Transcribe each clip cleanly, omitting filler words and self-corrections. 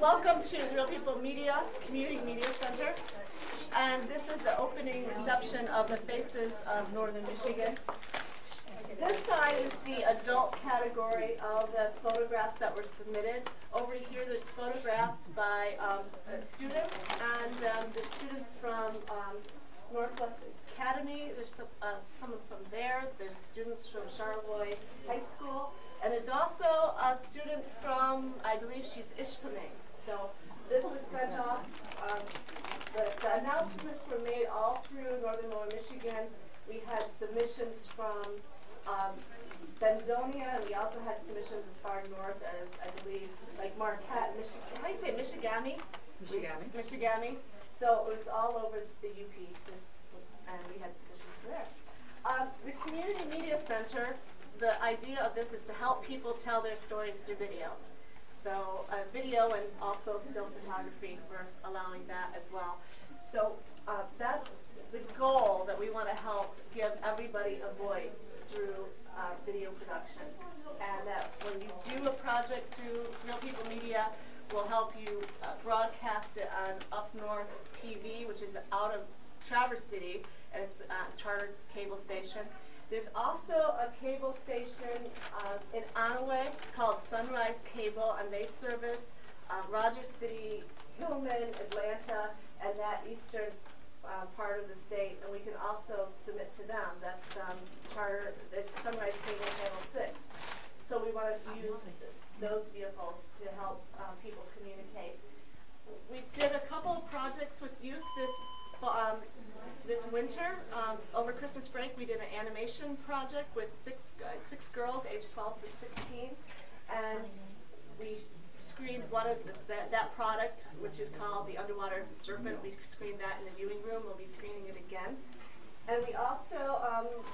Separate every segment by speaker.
Speaker 1: Welcome to Real People Media, Community Media Center. And this is the opening reception of the Faces of Northern Michigan. This side is the adult category of the photographs that were submitted. Over here there's photographs by students, and there's students from Northwest Academy. There's someone from there. There's students from Charlevoix High School. And there's also a student from, I believe she's Ishpeming. So this was sent off. The announcements were made all through northern lower Michigan. We had submissions from Benzonia, and we also had submissions as far north as, I believe, like Marquette, Michigan. How do you say Michigami? Michigami. So it was all over the UP, and we had submissions from there. The Community Media Center, the idea of this is to help people tell their stories through video. So video and also still photography, we're allowing that as well. So that's the goal, that we want to help give everybody a voice through video production. And that when you do a project through Real People Media, we'll help you broadcast it on Up North TV, which is out of Traverse City, and it's a charter cable station. There's also a cable station in Onaway called Sunrise Cable, and they service Rogers City, Hillman, Atlanta, and that eastern part of the state. And we can also submit to them. That's it's Sunrise Cable Channel 6. So we want to use those vehicles to help people communicate. We did a couple of projects with youth this winter. Over Christmas break, we did an animation project with six girls aged 12 to 16, and we screened one of that product, which is called the Underwater Serpent. We screened that in the viewing room. We'll be screening it again. And we also,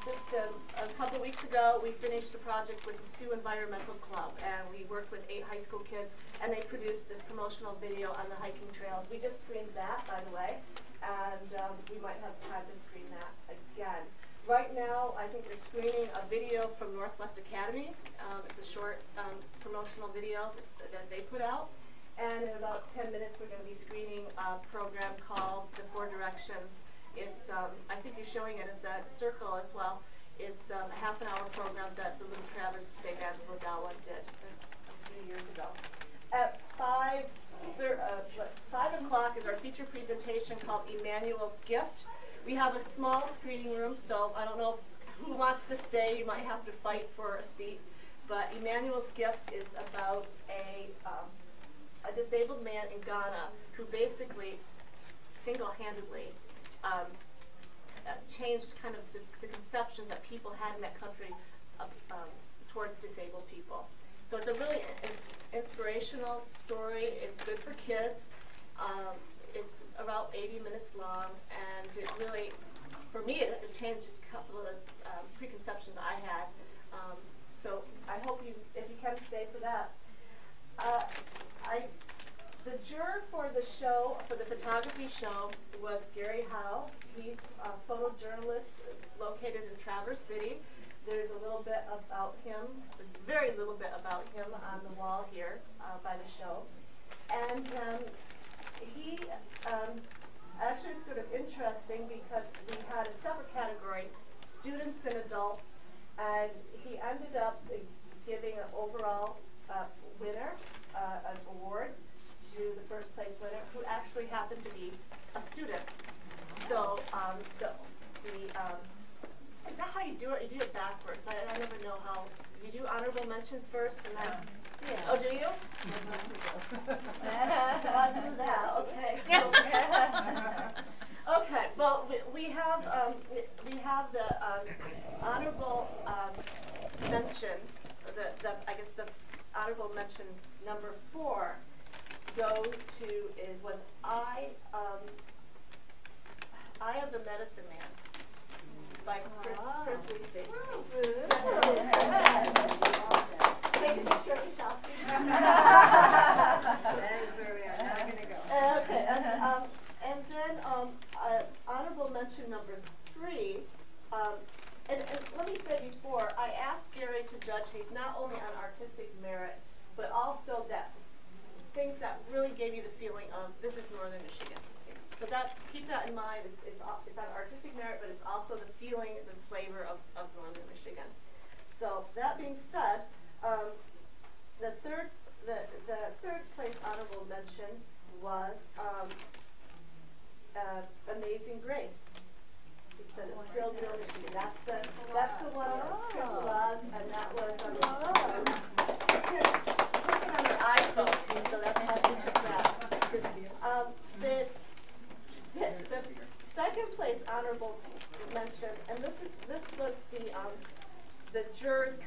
Speaker 1: just a couple weeks ago, we finished a project with the Sioux Environmental Club, and we worked with 8 high school kids, and they produced this promotional video on the hiking trails. We just screened that, by the way, and we might have time to screen that again. Right now, I think we're screening a video from Northwest Academy. It's a short promotional video that they put out. And in about 10 minutes, we're going to be screening a program called The 4 Directions. It's, I think you're showing it at the circle as well. It's a half-an-hour program that the Little Traverse Big Ansel Odawa did a few years ago. At 5 o'clock is our feature presentation called Emmanuel's Gift. We have a small screening room, so I don't know who wants to stay. You might have to fight for a seat. But Emmanuel's Gift is about a disabled man in Ghana who basically single-handedly changed kind of the conceptions that people had in that country towards disabled people. So it's a really inspirational story. It's good for kids. It's about 80 minutes long, and it really, for me, it changed a couple of preconceptions I had. So I hope you, if you can, stay for that. The juror for the show, for the photography show, was Gary Howe. He's a photojournalist located in Traverse City. There's a little bit about him, very little bit about him on the wall here by the show. And he actually is sort of interesting because we had a separate category, students and adults, and he ended up giving an overall winner, an award, to the first place winner, who actually happened to be a student. So is that how you do it? You do it backwards. I never know how. You do honorable mentions first, and then. Yeah. Oh, do you? I do that. Okay. So, okay. Well, we have the honorable mention. I guess the honorable mention number 4 goes to was Eye of the Medicine Man by Chris Lisi. Take a picture of yourself. That is where we are. Now I'm going to go. Okay. And then honorable mention number 3. And let me say before, I asked Gary to judge these not only on artistic merit, but also that things that really gave you the feeling of this is Northern Michigan. So keep that in mind. It's on artistic merit, but it's also the feeling, the flavor of Northern Michigan. So that being said, the third place honorable mention was Amazing Grace. He said it's still Middle Michigan. That's the one Chris loves, and that was looking on her iPhone, so that's how she took that. The second place honorable mention, and this was the jurors'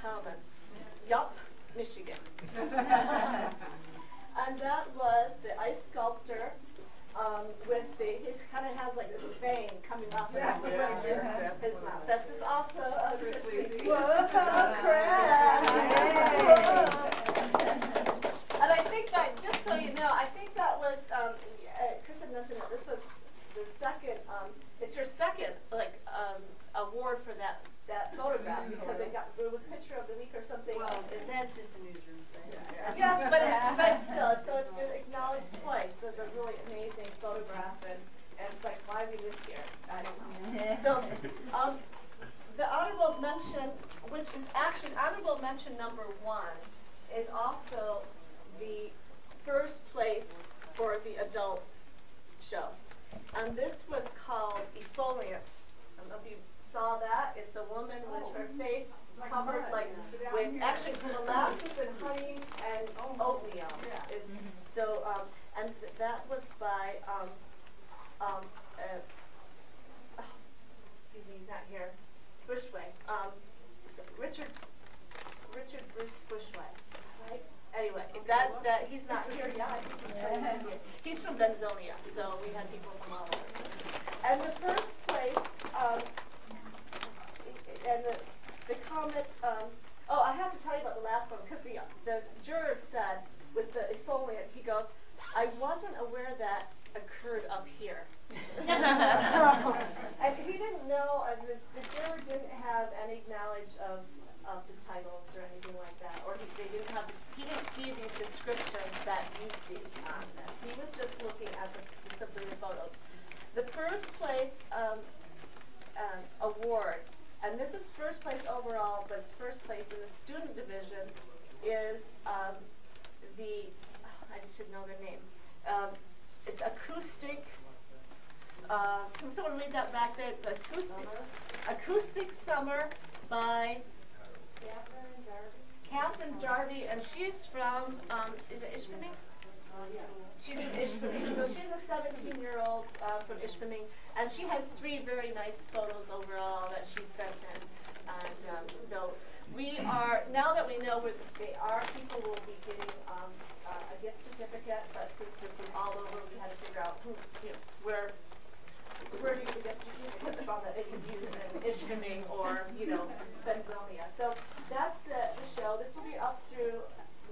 Speaker 1: comments. Yup, Michigan. And that was the ice sculptor with he kind of has like this fang coming off of his mouth. This is also a Christmas. Whoa, crap! And I think that, just so you know, I think that was Chris had mentioned that this was the second. It's your second award for that photograph because it was picture of the week or something.
Speaker 2: Well, that's just a newsroom thing.
Speaker 1: Yes, but still, so it's been acknowledged twice as a really amazing photograph, and it's like, why we live here? I don't know. So, the honorable mention, which is actually honorable mention number 1, is also the first place for the adult show, and this was called Effoliant. I don't know if you saw that. It's a woman with her face covered with actually some molasses and honey and oatmeal. So and that was by excuse me, he's not here. Bushway. Richard Bruce Bushway. Right? Anyway, that he's not here yet. He's from Benzonia, so we had people from all over. And the first place, and the comment, I have to tell you about the last one, because the juror said, with the effoliant, he goes, I wasn't aware that occurred up here. And he didn't know, the juror didn't have any knowledge of the titles or anything like that, or he didn't see these descriptions that you see on this. He was just looking at simply the photos. The first place award, and this is first place overall, but it's first place in the student division, is I should know the name. It's acoustic. Can someone read that back there? It's acoustic Summer by Catherine Jarvie, and she's from, is it Ishpeming? She's from Ishpeming. So she's a 17-year-old from Ishpeming, and she has 3 very nice photos overall that she sent in. And so we are, now that we know where they are, people will be getting a gift certificate, but since it's from all over, we had to figure out where do you get certificates from that they could use in Ishpeming or, Benzonia. So that's the show. This will be up through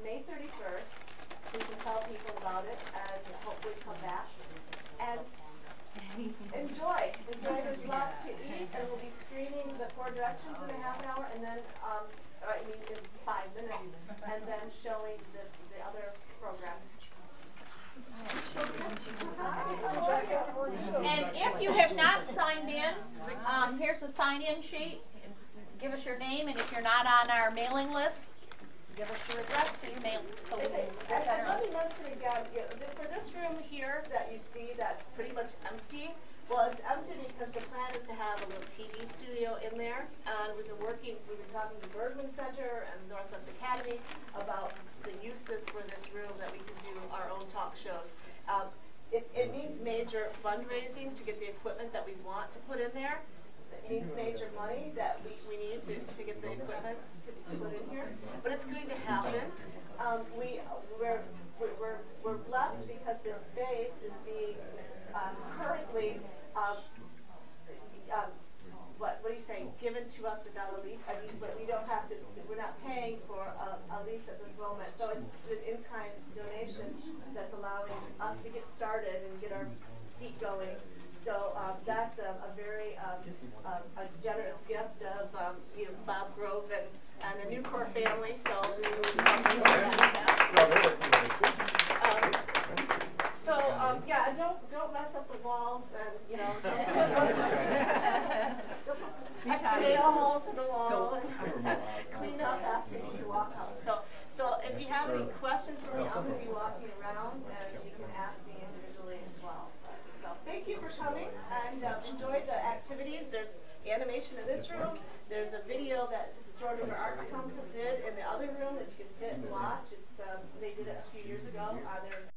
Speaker 1: May 31st. So you can tell people about it and hopefully come back. And enjoy. There's lots to eat, and we'll be screening the 4 directions in a half an hour, and then, in 5 minutes, and then showing the other programs.
Speaker 3: And if you have not signed in, here's a sign-in sheet. Give us your name, and if you're not on our mailing list, give us your address so you mail. So
Speaker 1: and let me mention again, for this room here that you see that's pretty much empty, well, it's empty because the plan is to have a little TV studio in there. And we've been talking to Bergman Center and Northwest Academy about the uses for this room that we can do our own talk shows. It means major fundraising to get the equipment that we want to put in there. It means major money that we need to get the equipment to put in here. But it's going to happen. We're blessed because this space is being currently what do you say, given to us without a lease? I mean, but we don't have to, we're not paying for a lease at this moment. So it's an in-kind donation that's allowing us to get started and get our feet going. So that's a very a generous gift of Bob Grove and the Newcore family. So we really So, yeah, don't mess up the walls and, you know, actually nail holes in the wall and clean up after you walk out. So if you have any questions for me, I'm going to be walking around and you can ask me individually as well. So thank you for coming and enjoy the activities. There's animation in this room. There's a video that Jordan River Arts Council did in the other room that you can sit and watch. It's they did it a few years ago. There's